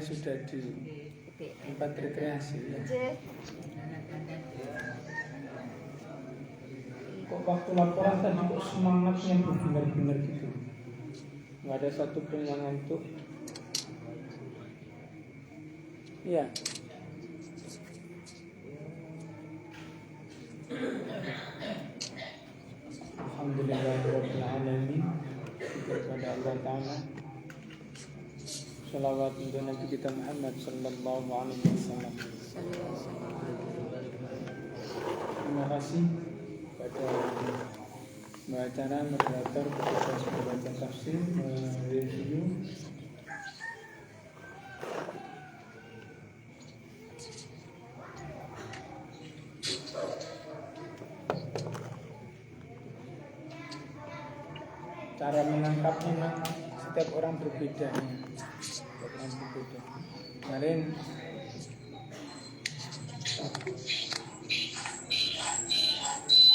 sudah di tempat rekreasi ya. Kok waktu laporan tadi kok semangatnya benar-benar gitu, nggak ada satupun yang ngantuk. Iya. Alhamdulillahirabbil alamin. Kepada Allah Ta'ala, salawat untuk Nabi kita Muhammad sallallahu alaihi wasallam. Terima kasih pada acara moderator proses membaca tafsir, mereview cara menangkapnya. Memang setiap orang berbeda. Kemarin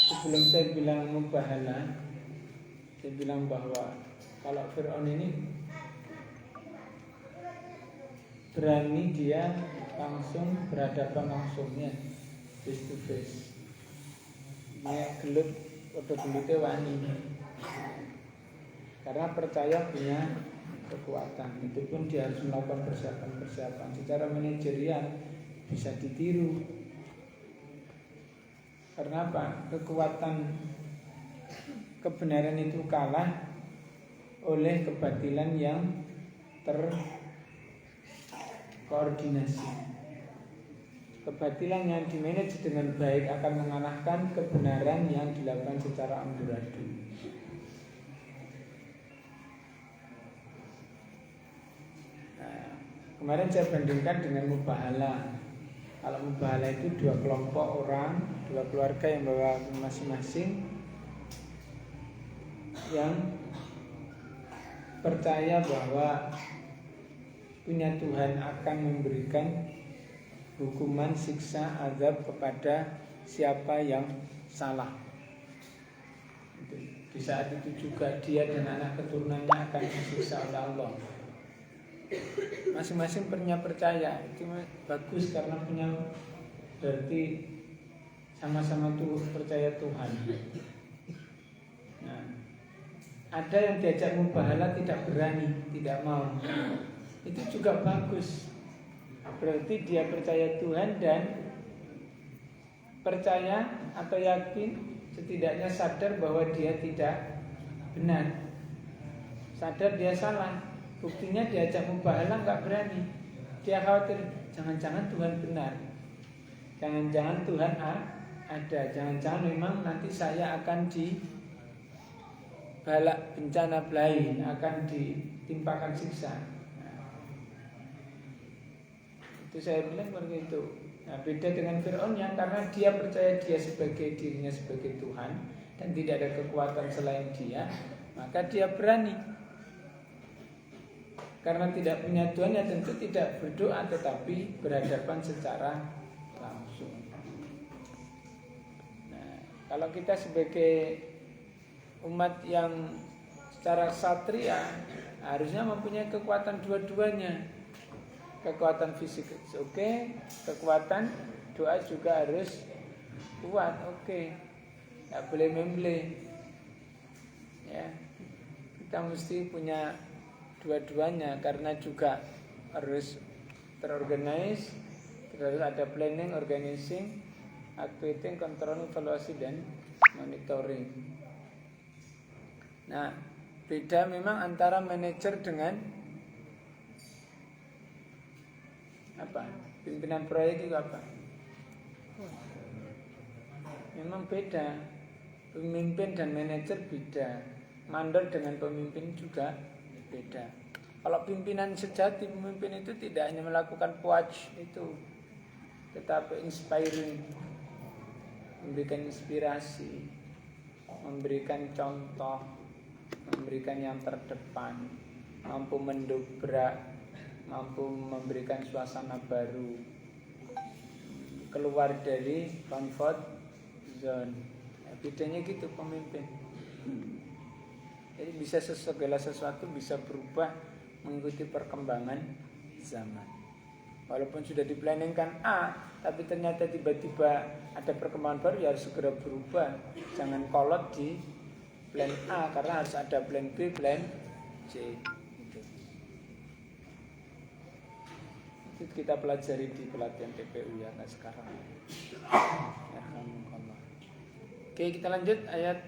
sebelum saya bilang mubahala, saya bilang bahwa kalau Fir'aun ini berani dia langsung berhadapan langsungnya, face to face. Dia gelut, atau gelutnya wani, karena percaya punya kekuatan. Itu pun dia harus melakukan persiapan-persiapan. Secara manajerial bisa ditiru. Karena apa? Kekuatan kebenaran itu kalah oleh kebatilan yang terkoordinasi. Kebatilan yang dimanage dengan baik akan mengalahkan kebenaran yang dilakukan secara amburadul. Kemarin saya bandingkan dengan mubahala. Kalau mubahala itu dua kelompok orang, dua keluarga yang bawa masing-masing, yang percaya bahwa punya Tuhan akan memberikan hukuman, siksa, azab kepada siapa yang salah. Di saat itu juga dia dan anak keturunannya akan disiksa oleh Allah. Masing-masing punya percaya, itu bagus karena punya, berarti sama-sama tuh percaya Tuhan. Nah, ada yang diajak mubahala tidak berani, tidak mau. Itu juga bagus. Berarti dia percaya Tuhan dan percaya atau yakin, setidaknya sadar bahwa dia tidak benar, sadar dia salah. Buktinya diajak mubahala nggak berani. Dia khawatir jangan-jangan Tuhan benar, jangan-jangan Tuhan ada, jangan-jangan memang nanti saya akan dibalak bencana lain, akan ditimpakan siksa. Itu saya bilang seperti itu. Nah, beda dengan Fir'aun yang karena dia percaya dia sebagai dirinya sebagai Tuhan dan tidak ada kekuatan selain dia, maka dia berani. Karena tidak punya Tuhan, ya tentu tidak berdoa, tetapi berhadapan secara langsung. Nah, kalau kita sebagai umat yang secara ksatria harusnya mempunyai kekuatan dua-duanya. Kekuatan fisik oke, kekuatan doa juga harus kuat, oke. Tidak boleh membleh. Ya, kita mesti punya dua-duanya, karena juga harus terorganize, terus ada planning, organizing, activating, control, evaluasi, dan monitoring. Nah, beda memang antara manajer dengan apa? Pimpinan proyek itu apa? Memang beda. Pemimpin dan manajer beda. Mandor dengan pemimpin juga beda. Kalau pimpinan sejati, pemimpin itu tidak hanya melakukan puaj itu, tetapi inspiring, memberikan inspirasi, memberikan contoh, memberikan yang terdepan, mampu mendobrak, mampu memberikan suasana baru, keluar dari comfort zone. Nah, bedanya gitu pemimpin. Jadi bisa segala sesuatu bisa berubah mengikuti perkembangan zaman. Walaupun sudah diplanningkan A, tapi ternyata tiba-tiba ada perkembangan baru, ya harus segera berubah. Jangan kolot di plan A, karena harus ada plan B, plan C. Itu kita pelajari di pelatihan TPU ya, nggak sekarang. Oke, kita lanjut ayat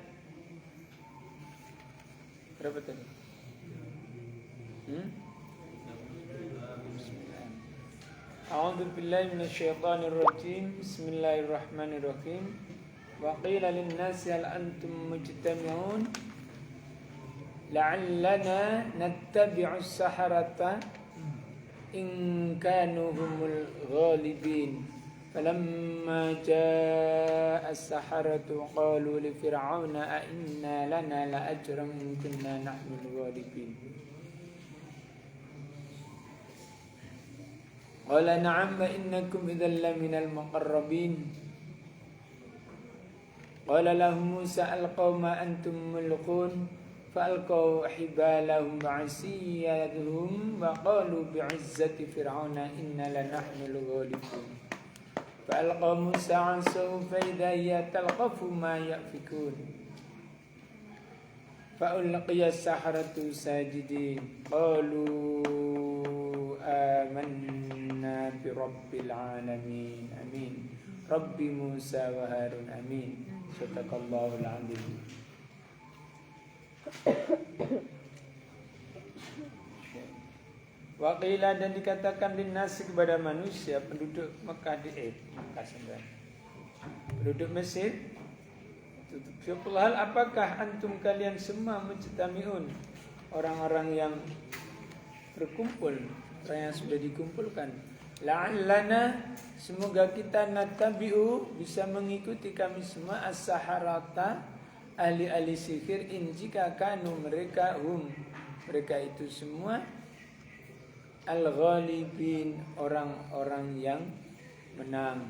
berapa tadi? A'udzu billahi minasyaitonir rajim. Bismillahirrahmanirrahim. Wa qila lin-nasi hal antum mujtami'un la'allana nattabi'us saharata in kanu humul ghalibin. Falamma jaa'a as-saharatu qalu li fir'auna a inna lana la'ajran in kunna nahnul ghalibin. Qala na'am wa innakum idzal laminal muqarrabin. Qala lahum Musa alqaw ma antum mulqun fa'alqaw hibalahum wa'asiyatuhum wa qalu bi'izzati fir'auna inna lanahnul ghalibun. Fa'alqa Musa 'asahu fa idza hiya talqafu ma yafikun. Fa'ulqiya as-saharatu sajidin qalu amanna bi rabbil alamin. Amin. Rabbi Musa wa Harun. Amin. Sadaqallahul azim. Waqila dan dikatakan linnas kepada manusia penduduk Mekah penduduk Mesir, hal apakah antum kalian semua mujtami'un, orang-orang yang berkumpul, orang yang sudah dikumpulkan, la'allana semoga kita natabi'u bisa mengikuti kami semua as-saharata ahli-ahli sihir in jika kanu mereka mereka itu semua al-ghalibin orang-orang yang menang.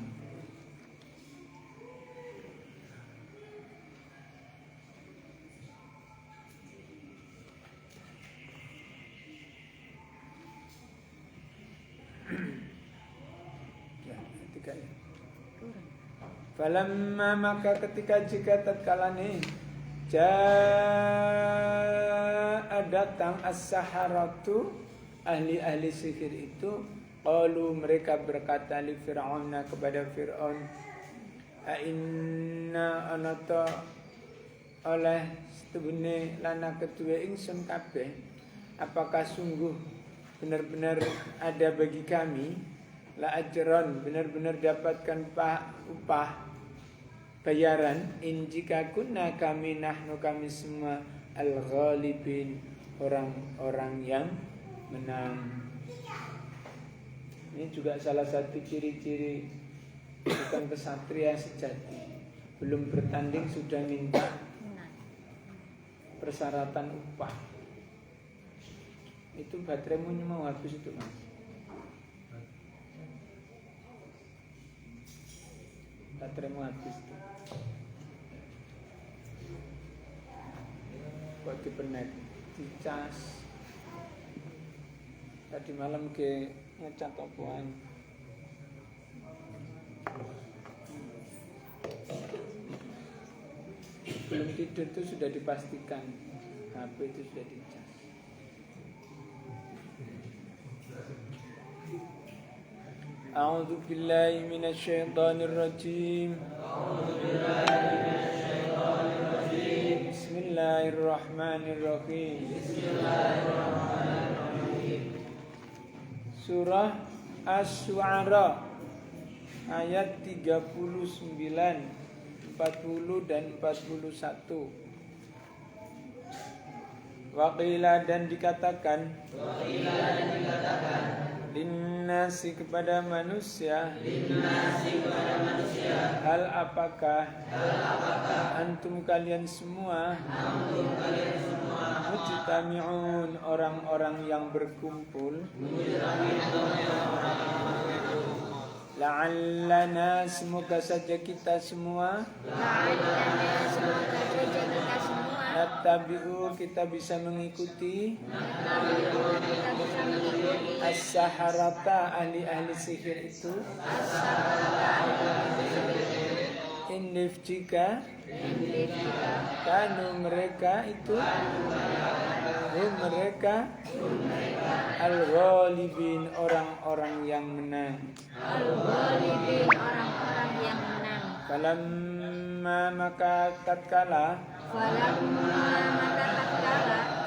Falamma maka ketika jika tatkalane jaa datang as-saharatu ahli-ahli sihir itu, qalu mereka berkata li fir'auna kepada Fir'aun, a inna anata oleh setubune lana ketua ingsun kabeh, apakah sungguh benar-benar ada bagi kami la ajran benar-benar dapatkan upah bayaran in jika kunna kami nahnu kami semua al-ghalibin orang-orang yang menang. Ini juga salah satu ciri-ciri bukan kesatria sejati. Belum bertanding sudah minta persyaratan upah. Itu bateraimu mau habis itu, Mas. Bateraimu habis itu. Buat dipenet, dicas. Tadi malam ke ngecat opoan. Belum tidur itu sudah dipastikan HP itu sudah dicas. A'udzu billahi minasyaitonir rajim. Bismillahirrahmanirrahim. Surah Asy-Syu'ara ayat 39, 40 dan 41. Waqila dan dikatakan linnasi kepada manusia hal apakah antum kalian semua mujtami'un orang-orang yang berkumpul La'allana semoga saja kita semua nattabi'u kita bisa mengikuti as-saharata ahli-ahli sihir itu indif jika kanu mereka itu mereka al-ghalibin orang-orang yang menang. Al-ghalibin orang-orang yang menang. Falamma maka tatkala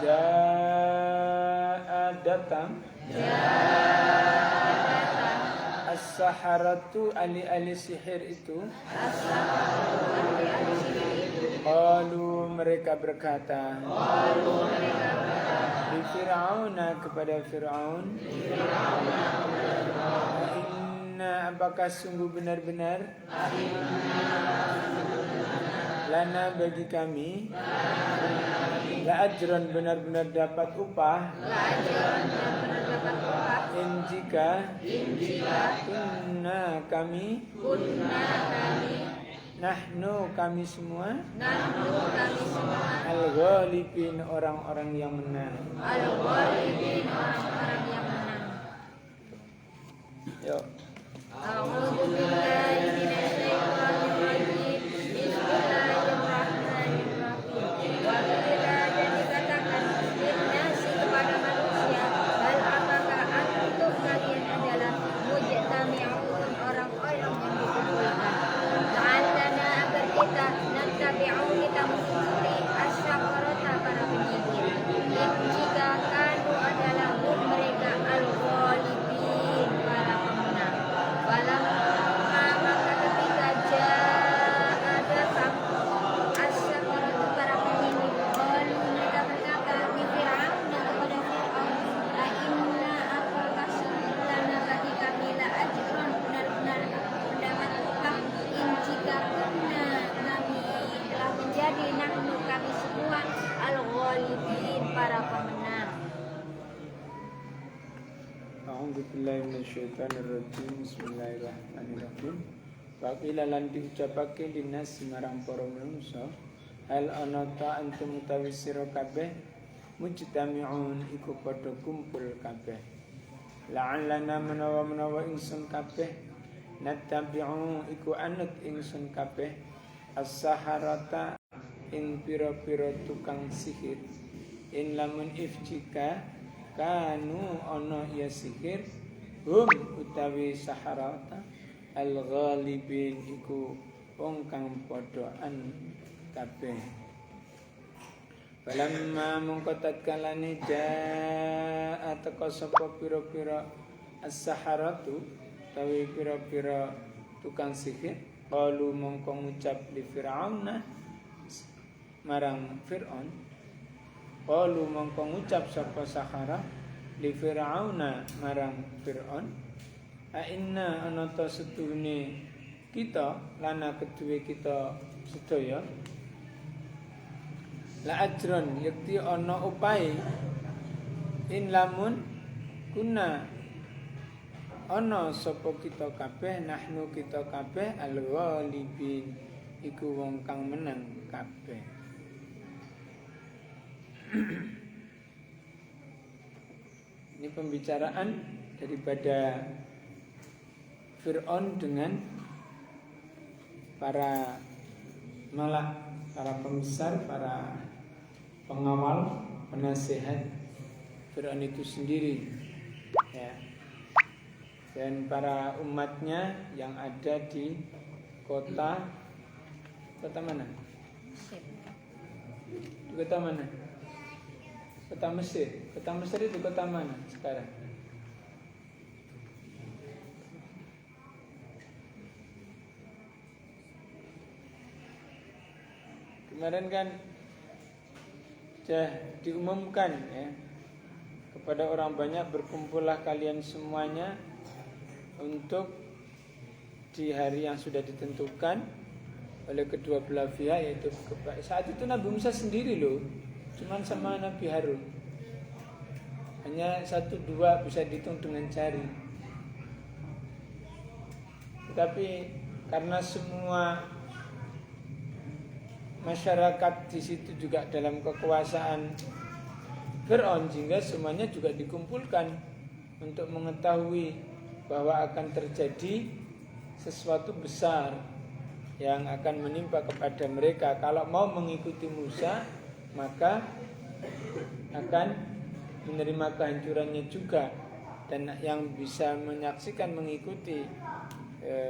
jaa datang as-saharatu ahli-ahli sihir itu qalu mereka berkata di Fir'auna kepada Fir'aun inna apakah sungguh benar-benar lana bagi kami la ajran benar-benar dapat upah in jika kunna kami nahnu kami semua al-ghalibin orang-orang yang menang. Al-ghalibin orang-orang yang menang. Yuk. A'udzu billahi minasyaitonir rajim. Bismillahirrahmanirrahim. Waqila dan dikatakan linnasi kepada manusia, hal apakah antum kalian adalah mujtami'un orang-orang yang dikumpulkan. La'allana agar kita nattabi'u kita mengikuti asy-syafarata para penyihir. Jika kanu adalah mereka al-ghalibin para pemenang. Falamma maka ketika datang asy-syafaratu para penyihir, qalu mereka berkata di Fir'aun kepada Fir'aun, la inna apakah lana bagi kami la ajrun benar-benar mendapat upah in jika kunna kami telah menjadi nahnu kami semua al-ghalibin para pemenang. A'udzu billahi minasyaitonir rajim. Bismillahirrahmanirrahim. Waqila lan diucapake dinas marang para manungsa, hal ana ta antum utawi sira kabeh mujtami'un iku padha kumpul kabeh. La'allana menawa ingsun kabeh nattabi'u iku anut ingsun kabeh as-saharata in pira-pira tukang sihir in lamun ifjika kanu ana ya sihir hum utawi saharata al-ghalibin iku wong kang padhaan kabeh. Falamma mongko tatkalane jaa teka sapa pira-pira as-saharatu tawi pira-pira tukang sihir qalu mongko ngucap li Fir'auna marang Fir'aun qalu mongko ngucap sapa sahara li Fir'auna marang Fir'aun a inna ana ta setuhune kita lana keduwe kita sedaya la ajron yakti ana upahe in lamun kuna ana sapa kita kabeh nahnu kita kabeh al-ghalibin iku wong kang menang kabeh. Ini pembicaraan daripada Fir'aun dengan para malak, para pembesar, para pengawal, penasihat Fir'aun itu sendiri, ya. Dan para umatnya yang ada di kota mana? Di kota mana? Kota Mesir. Kota Mesir itu kota mana sekarang? Kemarin kan sudah diumumkan ya kepada orang banyak, berkumpullah kalian semuanya untuk di hari yang sudah ditentukan oleh kedua belah pihak, yaitu saat itu Nabi Musa sendiri loh, cuman sama Nabi Harun, hanya 1-2 bisa dihitung dengan jari. Tetapi karena semua masyarakat di situ juga dalam kekuasaan Fir'aun, sehingga semuanya juga dikumpulkan untuk mengetahui bahwa akan terjadi sesuatu besar yang akan menimpa kepada mereka. Kalau mau mengikuti Musa, maka akan menerima kehancurannya juga. Dan yang bisa menyaksikan mengikuti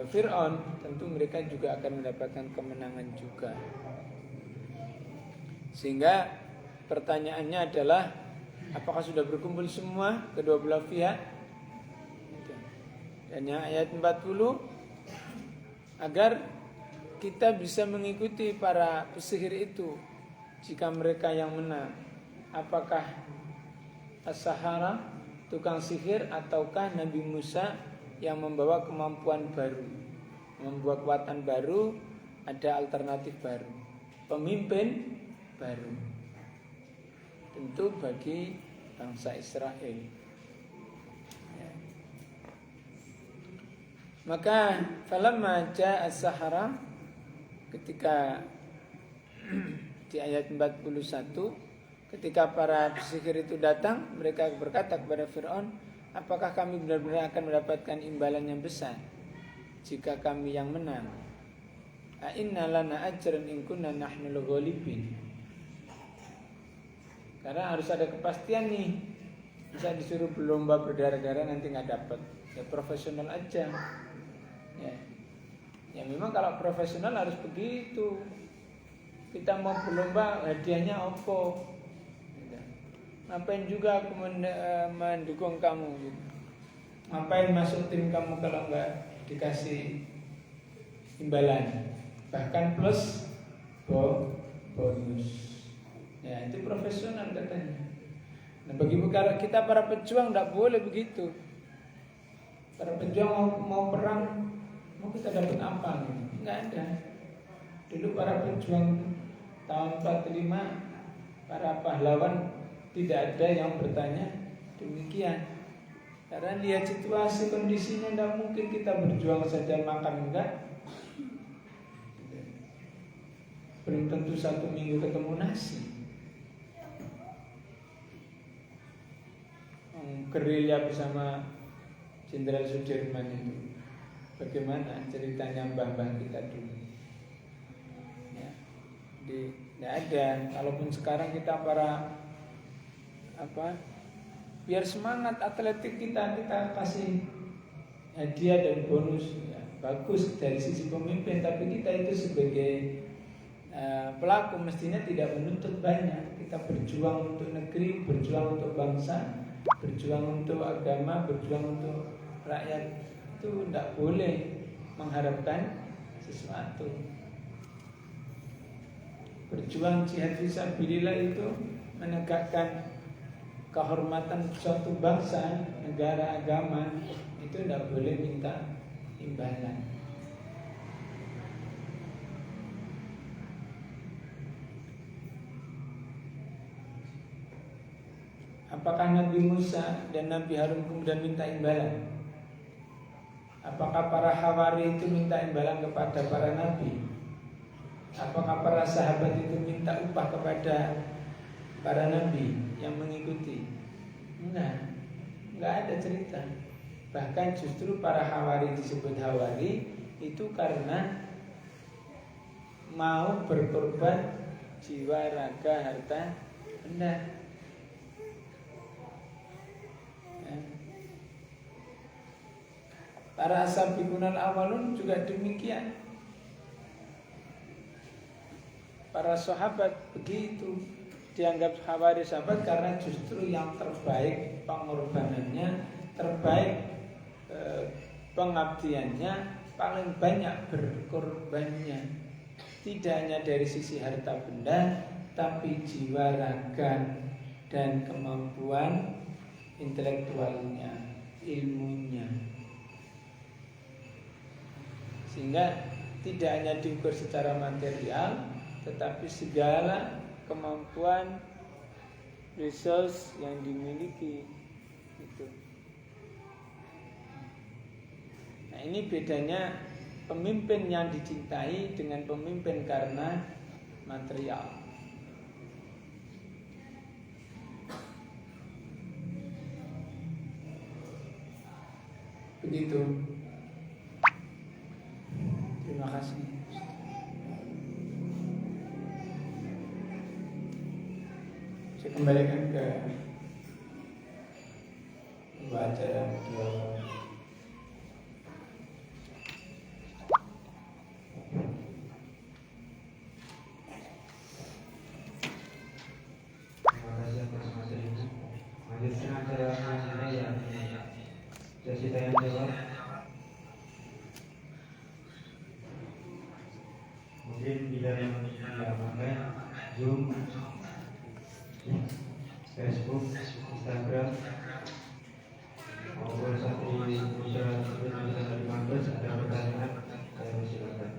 Fir'aun, tentu mereka juga akan mendapatkan kemenangan juga. Sehingga pertanyaannya adalah, apakah sudah berkumpul semua kedua belah pihak? Dan yang ayat 40, agar kita bisa mengikuti para pesihir itu jika mereka yang menang. Apakah as-sahara, tukang sihir, ataukah Nabi Musa yang membawa kemampuan baru, membawa kekuatan baru, ada alternatif baru, pemimpin baru, tentu bagi bangsa Israel. Ya. Maka falamma ja'a as-sahara, ketika di ayat 41, ketika para sihir itu datang, mereka berkata kepada Fir'aun, apakah kami benar-benar akan mendapatkan imbalan yang besar jika kami yang menang? A'inna lana ajran in kunna nahnul ghalibin. Karena harus ada kepastian nih. Bisa disuruh berlomba berdarah-darah nanti nggak dapat. Ya profesional aja. Ya memang kalau profesional harus begitu. Kita mau berlomba, hadiahnya opo. Ngapain juga aku mendukung kamu gitu. Ngapain masuk tim kamu kalau nggak dikasih imbalan, bahkan plus bonus. Ya itu profesional katanya. Nah bagi kita para pejuang tidak boleh begitu. Para pejuang mau perang, mau kita dapat apa gitu? Nggak ada. Dulu para pejuang tahun 45, para pahlawan, tidak ada yang bertanya demikian. Karena lihat situasi kondisinya, tidak mungkin kita berjuang saja makan enggak. Belum tentu 1 minggu ketemu nasi. Gerilya bersama Jenderal Sudirman itu, bagaimana ceritanya mbah-mbah kita dulu? Ya, tidak ada. Kalaupun sekarang kita para biar semangat atletik kita kasih hadiah dan bonus, ya, bagus dari sisi pemimpin. Tapi kita itu sebagai pelaku mestinya tidak menuntut banyak. Kita berjuang untuk negeri, berjuang untuk bangsa, berjuang untuk agama, berjuang untuk rakyat. Itu tidak boleh mengharapkan sesuatu. Berjuang jihad fisabilillah itu menegakkan kehormatan suatu bangsa, negara, agama. Itu tidak boleh minta imbalan. Apakah Nabi Musa dan Nabi Harun kemudian minta imbalan? Apakah para Hawari itu minta imbalan kepada para Nabi? Apakah para sahabat itu minta upah kepada para Nabi yang mengikuti? Enggak ada cerita. Bahkan justru para Hawari disebut Hawari itu karena mau berkorban jiwa, raga, harta, benda. Para as-sabiqunal awalun juga demikian. Para sahabat begitu, dianggap Hawari sahabat karena justru yang terbaik pengorbanannya, terbaik pengabdiannya, paling banyak berkorbannya. Tidak hanya dari sisi harta benda, tapi jiwa, raga, dan kemampuan intelektualnya, ilmunya. Sehingga tidak hanya diukur secara material, tetapi segala kemampuan, resource yang dimiliki itu. Nah ini bedanya pemimpin yang dicintai dengan pemimpin karena material. Begitu. Terima kasih. Saya kembalikan ke acara dialog. Terima kasih atas materi ini. Lanjutkan acara selanjutnya ya. Sesi tanya jawab. Mungkin bila yang pakai Zoom, Facebook, Instagram, maupun saat ini bicara sekitar 15 ada pertanyaan, saya persilakan.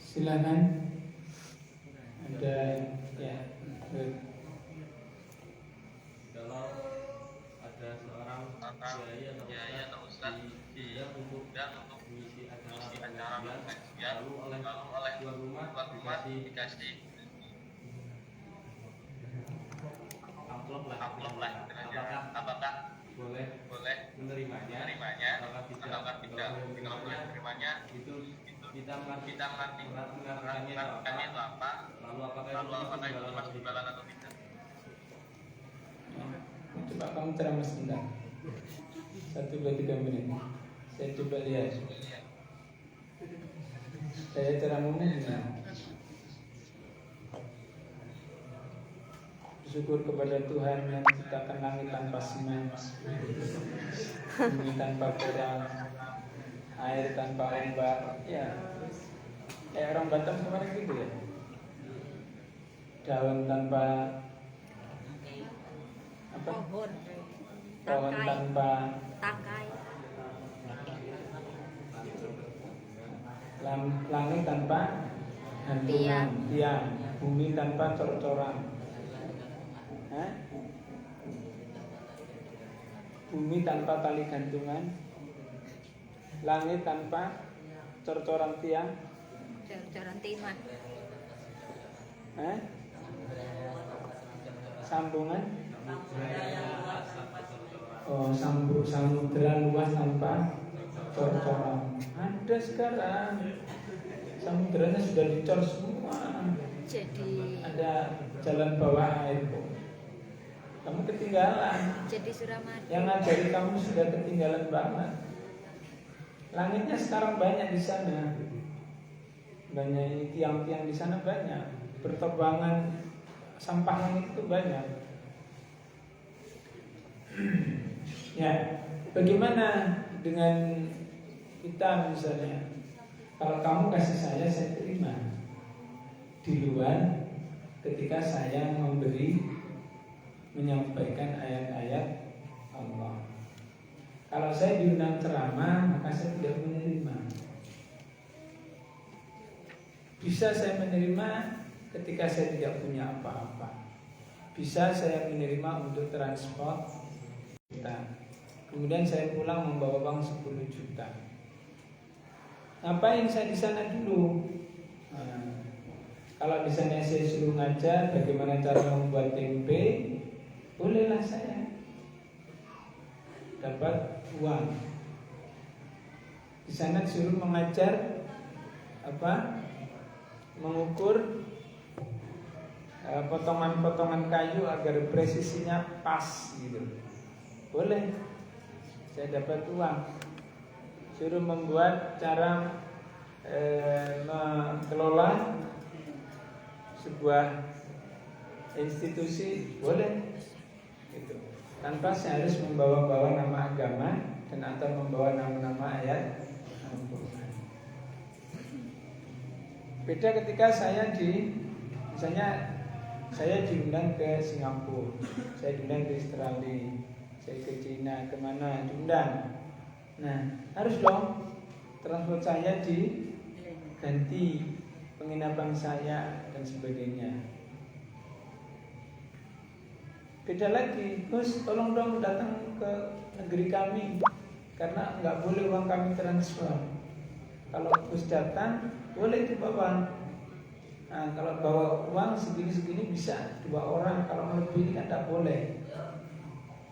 Silakan. Ada ya. Kalau ada seorang kiai atau ustaz diundang untuk mengisi acara pengajian, lalu oleh tuan rumah dikasih amplop lah, apakah boleh menerimanya apakah tidak kalau boleh menerimanya itu kita mengartikannya itu apa, lalu apakah itu masuk imbalan atau tidak. Coba kamu ceramah sebentar. 1, 2, 3 menit. Saya coba lihat. Saya ceramahnya gimana? Bersyukur kepada Tuhan yang menciptakan langit tanpa semen, bumi tanpa perang, air tanpa ombak. Ya, kayak orang Batam kemarin gitu ya. Daun tanpa apa? Pohon tanpa Takai. langit tanpa hantungan, tiang, bumi tanpa cor-coran. Bumi tanpa tali gantungan, langit tanpa cor-coran tiang, Cor-coran timah. sambungan, samudera luas tanpa cor-coran. Ada sekarang samuderanya sudah dicor semua. Jadi Ada jalan bawah air. Kamu ketinggalan. jadi Suramadu. Yang ngajari kamu sudah ketinggalan banget. Langitnya sekarang banyak di sana. Banyak ini tiang-tiang di sana banyak. Berterbangan sampah langit itu banyak. Ya, bagaimana dengan kita misalnya? Kalau kamu kasih saya terima. Di luar ketika saya menyampaikan ayat-ayat Allah. Kalau saya diundang ceramah, maka saya tidak menerima. Bisa saya menerima ketika saya tidak punya apa-apa. Bisa saya menerima untuk transport kita. Kemudian saya pulang membawa uang 10 juta. Ngapain saya di sana dulu? Kalau di sana saya suruh ngajar bagaimana cara membuat tempe, bolehlah saya dapat uang. Di sana suruh mengajar mengukur potongan-potongan kayu agar presisinya pas gitu. Boleh. Saya dapat uang. Suruh membuat cara mengelola sebuah institusi, boleh gitu. Tanpa saya harus membawa-bawa nama agama dan atau membawa nama-nama ayat Al-Quran. Beda ketika saya misalnya saya diundang ke Singapura, saya diundang ke Australia, saya ke Cina, kemana diundang. Nah, harus dong transport saya diganti, penginapan saya dan sebagainya. Beda lagi, Gus tolong dong datang ke negeri kami, karena nggak boleh uang kami transfer. Kalau Gus datang boleh dibawa. Nah, kalau bawa uang segini-segini bisa 2 orang, kalau lebih kan tidak boleh.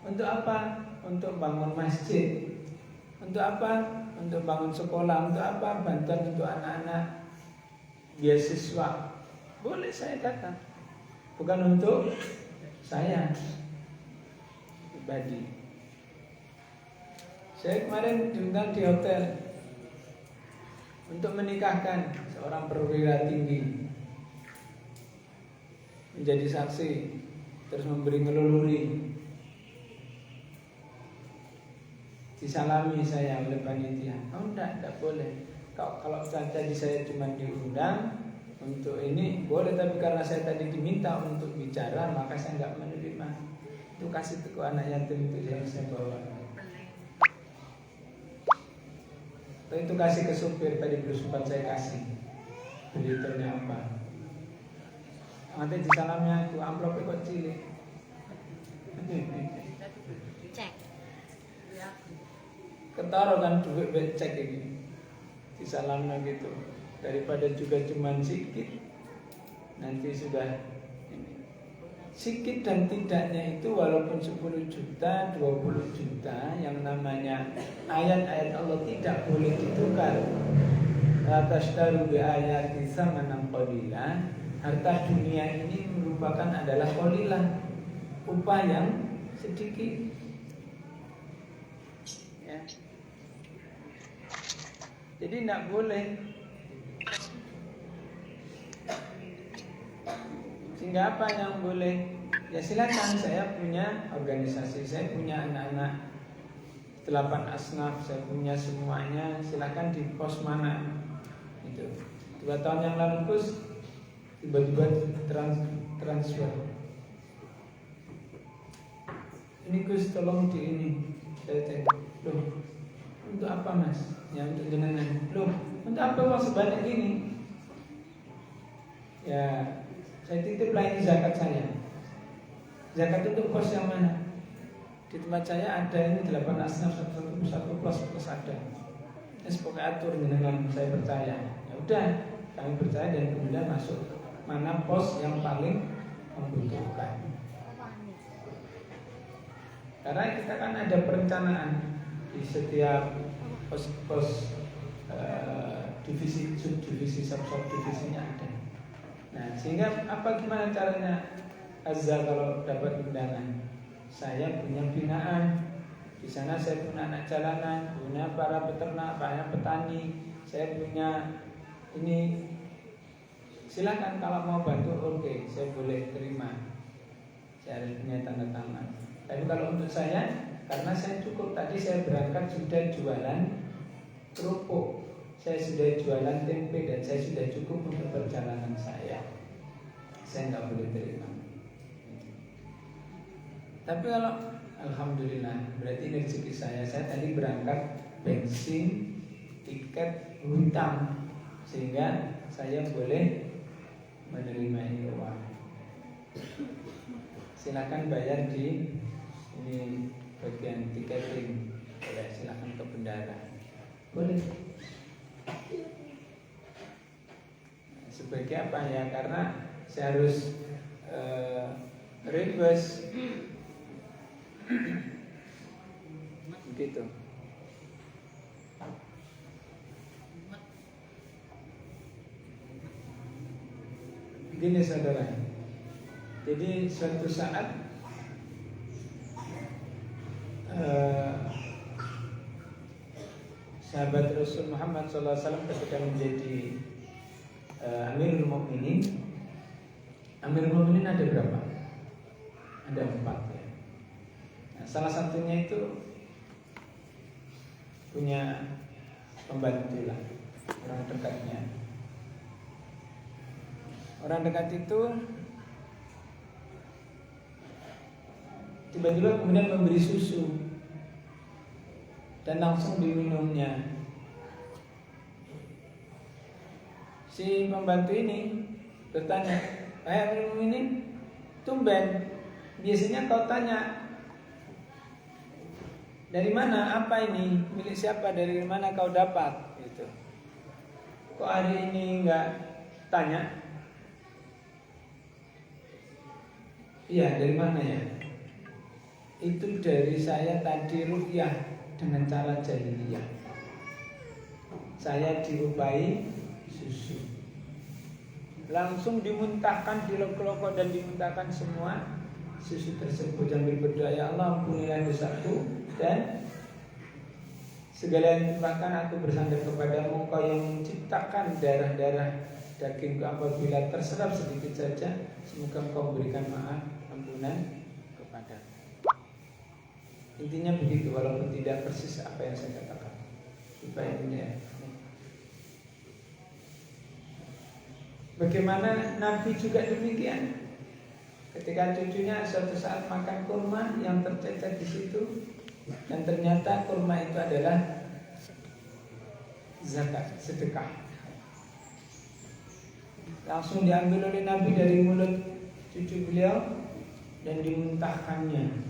Untuk apa? Untuk bangun masjid. Untuk apa? Untuk bangun sekolah. Untuk apa? Bantuan untuk anak-anak beasiswa. Boleh saya datang. Bukan untuk saya pribadi. Saya kemarin diundang di hotel untuk menikahkan seorang perwira tinggi, menjadi saksi, terus memberi ngeluluri. Disalami saya oleh panitia. Oh enggak boleh. Kalau tadi saya cuma diundang untuk ini boleh, tapi karena saya tadi diminta untuk bicara, maka saya enggak menerima. Itu kasih ke anak yatim itu yang saya bawa. Atau itu kasih ke supir, tadi belum sempat saya kasih. Beritahunya apa? Nanti disalamnya aku, amplopnya kok cilik. Cek. Ketaro kan duit becek ini, disalamnya gitu. Daripada juga cuman sikit, nanti sudah ini. Sikit dan tidaknya itu walaupun 10 juta, 20 juta, yang namanya ayat-ayat Allah tidak boleh ditukar. La tashtaru bi ayati tsamanan qalila. Harta dunia ini merupakan adalah qalilah, upah yang sedikit. Ya. Jadi tidak boleh. Sehingga apa yang boleh? Ya silakan, saya punya organisasi, saya punya anak-anak 8 asnaf, saya punya semuanya. Silakan di pos mana? Itu 2 tahun yang lalu Gus tiba-tiba transfer. Ini Gus tolong di ini. Saya cek, loh untuk apa Mas? Ya untuk jenengan. Loh untuk apa uang sebanyak ini? Ya saya titip lain zakat saya. Zakat untuk pos yang mana? Di tempat saya ada ini 8 asnaf, satu pos ada. Pokoknya atur dengan saya percaya. Ya udah, kami percaya dan kemudian masuk mana pos yang paling membutuhkan. Karena kita kan ada perencanaan di setiap pos-pos divisi, subdivisi, sub-divisinya ada. Nah, sehingga gimana caranya Azza kalau dapat undangan? Saya punya binaan. Di sana saya punya anak jalanan, punya para peternak, banyak petani. Saya punya ini. Silakan kalau mau bantu, oke, saya boleh terima. Saya harus punya tanda tangan. Tapi kalau untuk saya, karena saya cukup, tadi saya berangkat sudah jualan kerupuk, saya sudah jualan tempe, dan saya sudah cukup untuk perjalanan saya. Saya nggak boleh terima. Tapi kalau alhamdulillah, berarti ini rezeki saya. Saya tadi berangkat bensin, tiket, hutang, sehingga saya boleh menerima ini uang. Silakan bayar di ini bagian tiketing. Boleh, silakan ke bendara. Boleh. Sebagai apa ya? Karena saya harus reverse. Begitu. Gini saudara, Jadi suatu saat sahabat Rasul Muhammad SAW ketika menjadi Amirul Mukminin. Amirul Mukminin ada berapa? Ada 4 ya. Nah, salah satunya itu punya pembantu lah, orang dekatnya. Orang dekat itu tiba-tiba kemudian memberi susu dan langsung diminumnya. Si pembantu ini bertanya, Amirul Mukminin, tumben biasanya kau tanya dari mana, apa ini, milik siapa, dari mana kau dapat, gitu. Kok hari ini enggak tanya? Iya, dari mana ya? Itu dari saya tadi ruqyah dengan cara jahiliyah. Saya dirupai susu. Langsung dimuntahkan, dilok-lok dan dimuntahkan semua susu tersebut. Sambil berdoa, ya Allah ampunilah dosaku dan segala yang timpakan aku bersandar kepadamu. Kau yang menciptakan darah-darah dagingku, apabila terserap sedikit saja, semoga Engkau memberikan maaf, ampunan kepadaku. Intinya begitu, walaupun tidak persis apa yang saya katakan. Supaya ini. Bagaimana Nabi juga demikian. Ketika cucunya suatu saat makan kurma yang tercecer di situ, dan ternyata kurma itu adalah zakat, sedekah. Langsung diambil oleh Nabi dari mulut cucu beliau dan dimuntahkannya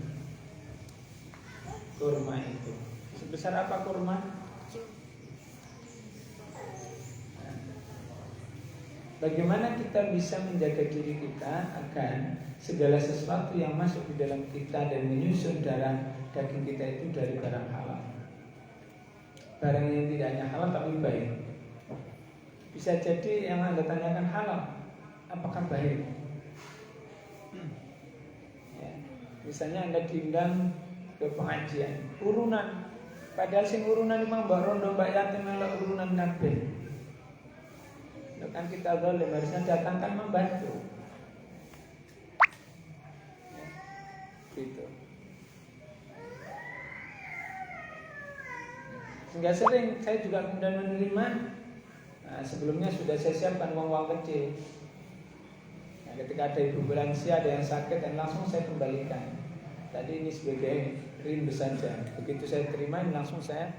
kurma itu. Sebesar apa kurma? Bagaimana kita bisa menjaga diri kita agar segala sesuatu yang masuk di dalam kita dan menyusun darah daging kita itu dari barang halal. Barang yang tidak hanya halal tapi baik. Bisa jadi yang Anda tanyakan halal, apakah baik? Ya. Misalnya Anda diundang ke pengajian, urunan, padahal sing urunan memang mbak rondo mbak yatim melok urunan kabeh. Kan kita zalim, harusnya datangkan membantu. Gitu. Sehingga sering saya juga kemudian menerima. Nah, sebelumnya sudah saya siapkan uang-uang kecil. Nah, ketika ada ibu lansia, ada yang sakit, dan langsung saya kembalikan. Tadi ini sebagai rindu saja. Begitu saya terima, langsung saya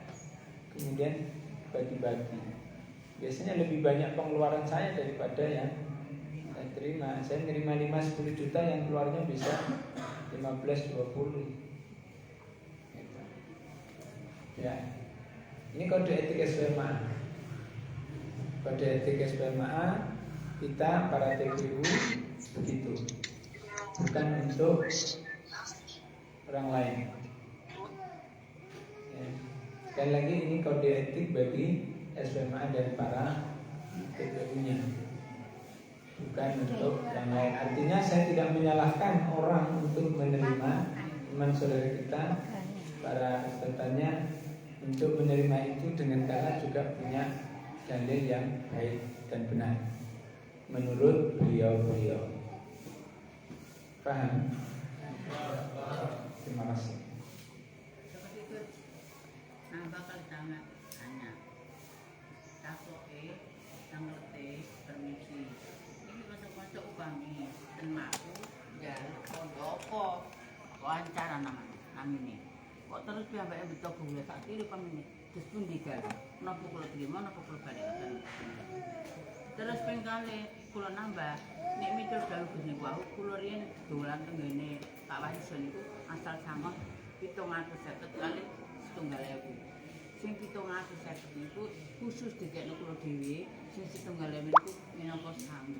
kemudian bagi-bagi. Biasanya lebih banyak pengeluaran saya daripada yang saya terima. Saya menerima 5-10 juta, yang keluarnya bisa 15-20 gitu. Ya. Ini kode etik SPMA. Kode etik SPMA kita para TPU begitu. Bukan untuk orang lain. Ya. Sekali lagi ini kode etik bagi SPMA dan para TPU-nya, bukan untuk yang lain. Artinya saya tidak menyalahkan orang untuk menerima teman saudara kita, para pesertanya, untuk menerima itu dengan cara juga punya dalil yang baik dan benar menurut beliau-beliau. Paham? Terima kasih. Nah, bakal tanya takoke ngerti permisi. Ini masuk-masuk upami tenmaku jaluk pondok apa wawancara namanya. Kok terus piyambake beto boleh sak kiri pamine. Terus pun digal. Napa kula terima, napa kula balik. Terus ping kali kula nambah nek mitur dalu Gusti wau kula riyen dolan teng ngene Pak Wahison niku asal sama 750 kali 1.000. Sing 750 niku khusus dikekno kula dhewe, sing 1.000 niku minangka samu.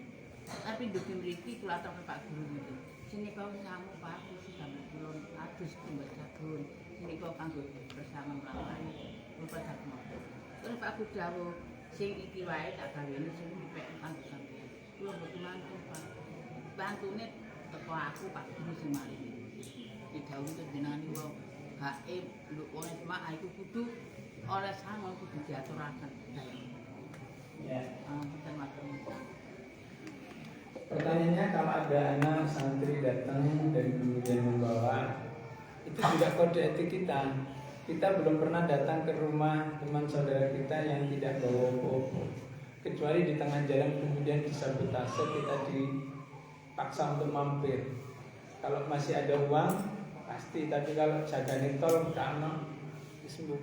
Tapi dugi mriki kula atur Pak Guru niku. Sing niku samu Pak khusus sampe kula adus tunggal sabun. Sing niku kanggo bersama mlampah. Rupa sakmo. Terus Pak Guru dawuh, sing iki wae tak gawene sing dipek kanggo sampeyan. Kula mboten mantu Pak. Bantune teko aku Pak Guru sing mari. Didhawuhi jenengan niku gaib lho wong SMA iku kudu oleh sangon kudu diaturaken. Ya. Mboten matur. Pertanyaannya, kalau ada anak santri datang dan kemudian membawa, itu juga kode etik kita. Kita belum pernah datang ke rumah teman saudara kita yang tidak bawa apa-apa, kecuali di tengah jalan kemudian disabotase, kita dipaksa untuk mampir. Kalau masih ada uang pasti, tapi kalau jagane tol kano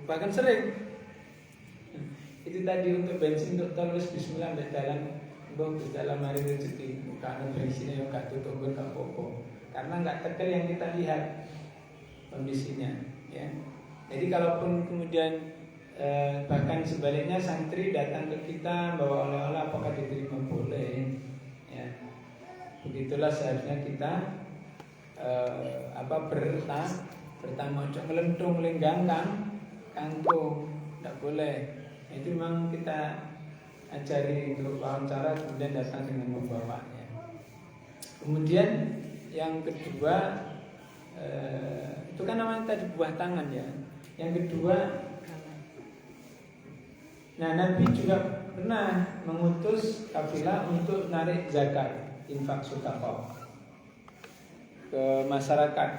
bahkan sering itu tadi untuk bensin untuk tol wis bismillah mbek dalan mbok di dalam hari rezeki karena bensinnya yo gak tutup gak apa-apa, karena nggak tekel yang kita lihat kondisinya ya. Jadi kalaupun kemudian bahkan sebaliknya santri datang ke kita bawa oleh-oleh, apakah diterima? Boleh ya. Begitulah seharusnya kita bertamu ojo ngelentung lenggangkang kangkung, tidak boleh. Itu memang kita ajari untuk wawancara kemudian datang dengan membawanya. Kemudian yang kedua itu kan namanya tadi buah tangan ya. Yang kedua, nah Nabi juga pernah mengutus kafilah untuk narik zakat, infak sedekah ke masyarakat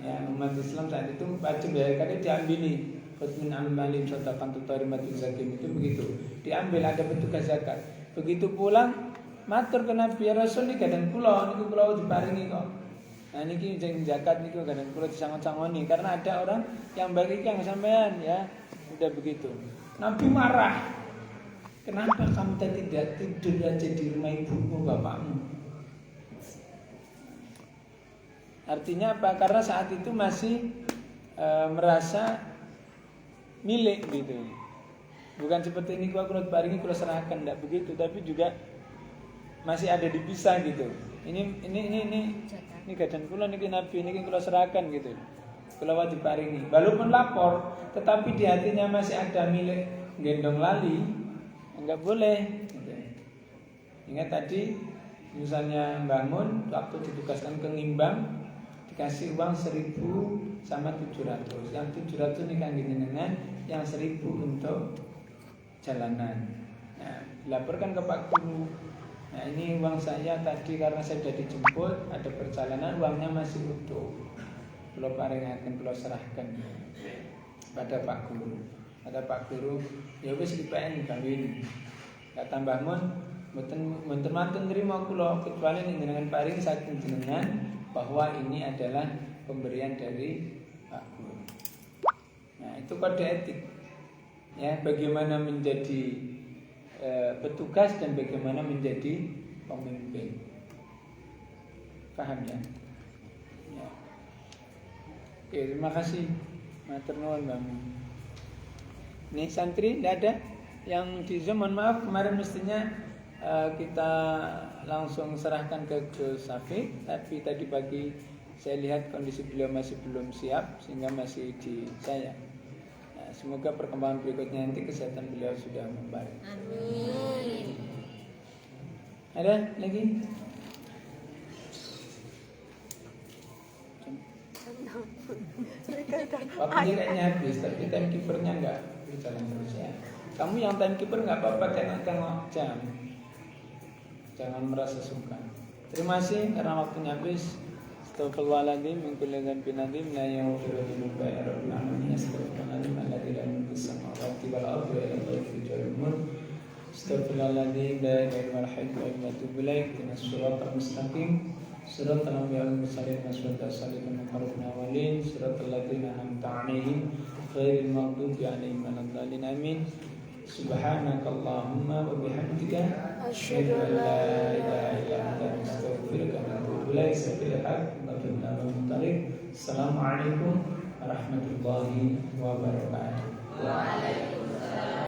ya, umat Islam saat itu wajib ya, karena diambil nih khutmin amalin sedekah tutarimatul zakim, itu begitu diambil, ada petugas zakat. Begitu pulang matur ke Nabi, ya Rasul ini kadang kula niku kula diparingi kok. Nah niki jeng zakat niku kadang kula disangon-sangoni karena ada orang yang bagi yang sampean ya. Udah begitu. Nabi marah. Kenapa kamu tidak tidur aja di rumah ibumu bapakmu? Artinya apa? Karena saat itu masih merasa milik gitu. Bukan seperti ini kula paringi kula serahkan, tidak begitu, tapi juga masih ada dipisah gitu. Ini gadan kula niki Nabi niki kula serahkan gitu. Kula wajib paringi. Walaupun lapor, tetapi di hatinya masih ada milik gendong lali, enggak boleh. Gitu. Ingat tadi misalnya bangun waktu ditugaskan ke Ngimbang dikasih uang 1.000 sama 700. Yang 700 ini kan jenengan, yang 1.000 untuk jalanan. Nah, dilaporkan ke Pak Guru. Nah, ini uang saya tadi karena saya sudah dijemput, ada perjalanan, uangnya masih utuh. Belum paringaken, belum serahkan pada Pak Guru. Kata Pak Guru, ya wis dipaen kawin. Gak tambah mboten mantun nrimo kula kecuali jenengan paring saking jenengan bahwa ini adalah pemberian dari Pak Guru. Nah, itu kode etik. Ya, bagaimana menjadi petugas dan bagaimana menjadi pemimpin. Paham ya? Ya. Oke, terima kasih. Matur nuwun, Bang. Nih santri tidak ada yang di Zoom, mohon maaf kemarin mestinya kita langsung serahkan ke Gus Syafiq, tapi tadi pagi saya lihat kondisi beliau masih belum siap sehingga masih di saya. Nah, semoga perkembangan berikutnya nanti kesehatan beliau sudah membaik. Amin. Ada lagi? Waktunya kayaknya habis, tapi timekeepernya enggak berjalan terus ya. Kamu yang timekeeper enggak apa-apa, tengok jam. Jangan merasa sungkan. Terima kasih karena waktunya habis. Astaghfirullahaladzim min kulli dhanbin adzim la yaghfiru dzunuba illa Allah. Astaghfirullahaladzim alladzi la yamliku samawati wal ardi wa la yaghfiru dzunub. Astaghfirullahaladzim la ilaha illa huwa wa atubu ilaik. Ihdinas siratal mustaqim. Siratal anbiya'i wal mursalin wasiratal salihin muqarrabin awwalin. Siratal ladzina an'amta 'alaihim ghairil maghdubi 'alaihim waladdallin. Amin. Subhanakallahumma wa bihamdika asyhadu an la ilaha illa anta astaghfiruka wa atubu ilaik. Assalamualaikum warahmatullahi wabarakatuh.